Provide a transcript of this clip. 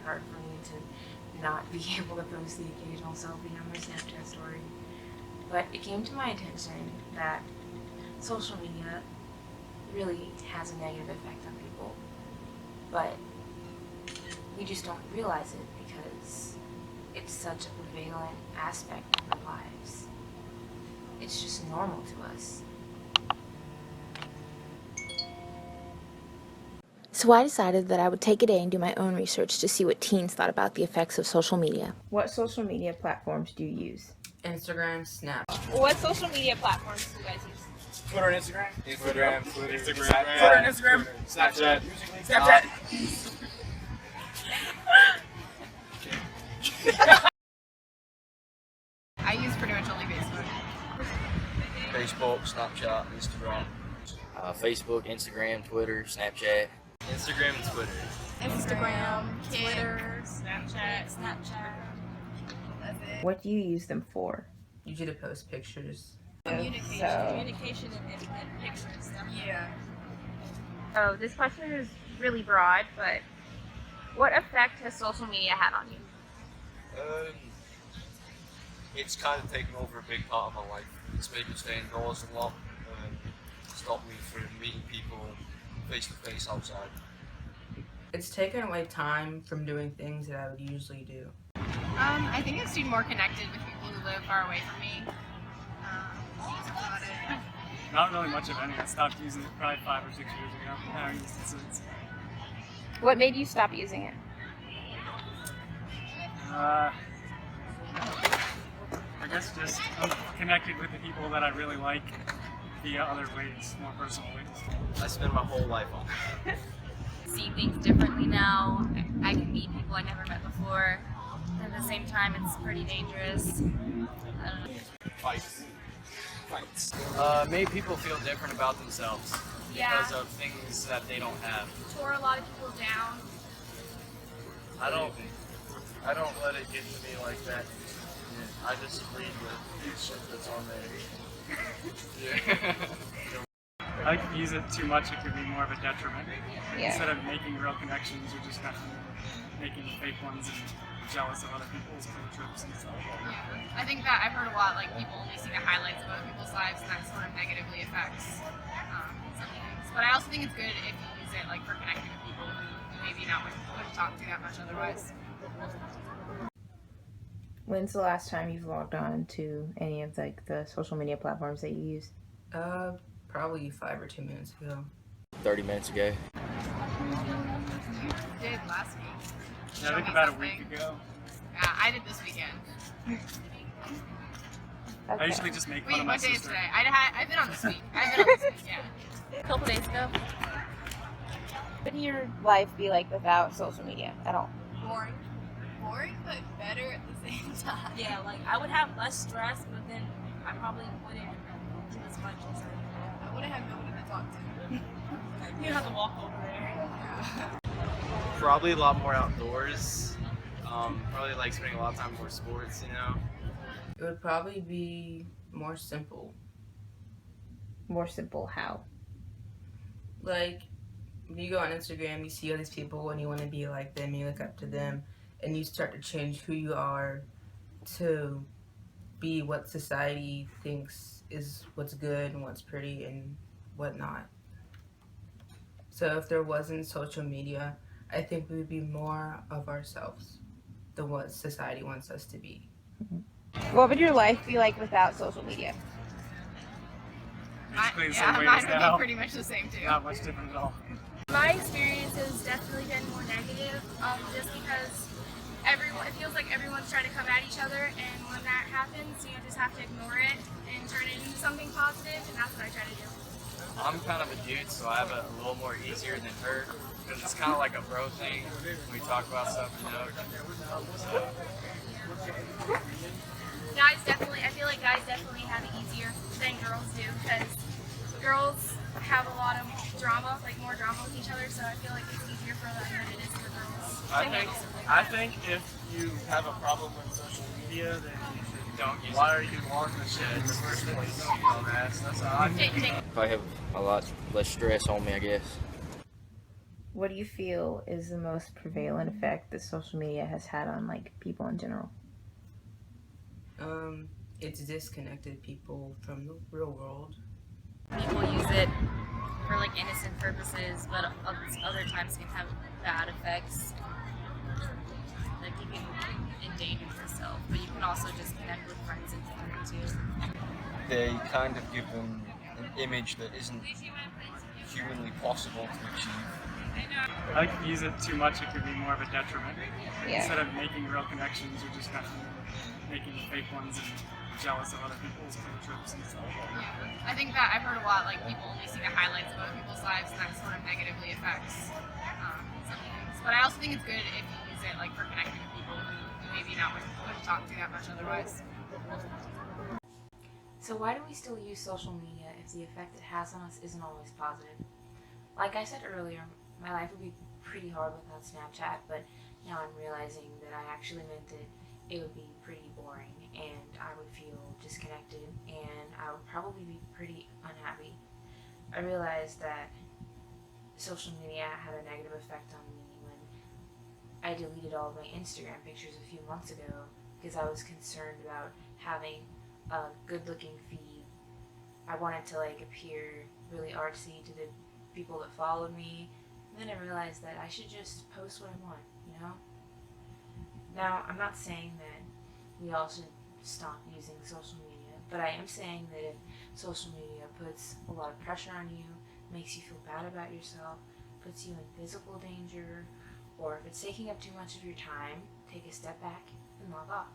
hard for me to not be able to post the occasional selfie on my Snapchat story. But it came to my attention that social media really has a negative effect on people, but we just don't realize it because it's such a prevalent aspect of our lives. It's just normal to us. So I decided that I would take a day and do my own research to see what teens thought about the effects of social media. What social media platforms do you use? Instagram, Snap. What social media platforms do you guys use? Twitter and Instagram. Twitter and Instagram. Snapchat. I use pretty much only Facebook. Facebook, Snapchat, Instagram. Facebook, Instagram, Twitter, Snapchat. Instagram and Twitter. Instagram, Twitter, Snapchat. That's it. What do you use them for? Usually to post pictures. Communication and picture and stuff. Yeah. Oh, this question is really broad, but what effect has social media had on you? It's kind of taken over a big part of my life. It's made me stay indoors a lot. Stopped me from meeting people face to face outside. It's taken away time from doing things that I would usually do. I think I've stayed more connected with people who live far away from me. That's about it. Not really much of any. I stopped using it probably 5 or 6 years ago. I haven't used it since. What made you stop using it? I guess just I'm connected with the people that I really like via other ways, more personal ways. I spend my whole life on it. See things differently now. I can meet people I never met before. At the same time, it's pretty dangerous. I don't know. Fights. Made people feel different about themselves because of things that they don't have. Tore a lot of people down. I don't let it get to me like that. I just read the shit that's on there. I like to use it too much, it could be more of a detriment. Yeah. Instead of making real connections, you're just kind of making fake ones and jealous of other people's trips and stuff. Yeah. I think that I've heard a lot, like people only see the highlights of other people's lives, and that sort of negatively affects some things. But I also think it's good if you use it like for connecting with people who maybe not wouldn't talk to that much otherwise. When's the last time you've logged on to any of the social media platforms that you use? Probably 5 or 10 minutes ago. 30 minutes ago. You did last week. Yeah, I think about a week ago. Yeah, I did this weekend. I usually just make fun Wait, of my what day is sister. today? I've been on this week. Yeah. A couple days ago. What would your life be like without social media at all? Boring. Boring, but better at the same time. Yeah, like I would have less stress, but then I probably wouldn't do as much as I wouldn't have nobody to talk to. you have to walk over there. Probably a lot more outdoors. Probably like spending a lot of time more sports, you know. It would probably be more simple. More simple how? Like, when you go on Instagram, you see all these people and you want to be like them, you look up to them, and you start to change who you are to be what society thinks is what's good and what's pretty and whatnot. So if there wasn't social media, I think we would be more of ourselves than what society wants us to be. What would your life be like without social media? Basically the Yeah, same way mine it is would now. be pretty much the same too. Not much different at all. My experience has definitely been more negative, just because it feels like everyone's trying to come at each other, and when that happens, you just have to ignore it and turn it into something positive, and that's what I try to do. I'm kind of a dude, so I have it a little more easier than her because it's kind of like a bro thing. We talk about stuff, you know. So. I feel like guys definitely have it easier than girls do, because girls have a lot of drama, like more drama with each other, so I feel like it's easier for them than it is for girls. I think if you have a problem with social media, then Don't use why are you on the shit in the first place, you dumbass? That's how I think. If I have a lot less stress on me, I guess. What do you feel is the most prevalent effect that social media has had on like people in general? It's disconnected people from the real world. People use it for like innocent purposes, but other times can have bad effects. Like you can endanger yourself, but you can also just connect with friends and family too. They kind of give them an image that isn't humanly possible to achieve. I think if you use it too much, it could be more of a detriment. Yeah. Instead of making real connections, you're just kind of making fake ones and jealous of other people's trips and stuff. Yeah. I think that I've heard a lot, like people only see the highlights of other people's lives, and that sort of negatively affects some things. But I also think it's good if you use it like for connecting with people who maybe not wouldn't talk to that much otherwise. So why do we still use social media if the effect it has on us isn't always positive? Like I said earlier, my life would be pretty hard without Snapchat, but now I'm realizing that I actually meant that it would be pretty boring and I would feel disconnected and I would probably be pretty unhappy. I realized that social media had a negative effect on me when I deleted all of my Instagram pictures a few months ago because I was concerned about having a good looking feed. I wanted to like appear really artsy to the people that followed me. And then I realized that I should just post what I want, you know? Now, I'm not saying that we all should stop using social media, but I am saying that if social media puts a lot of pressure on you, makes you feel bad about yourself, puts you in physical danger, or if it's taking up too much of your time, take a step back and log off.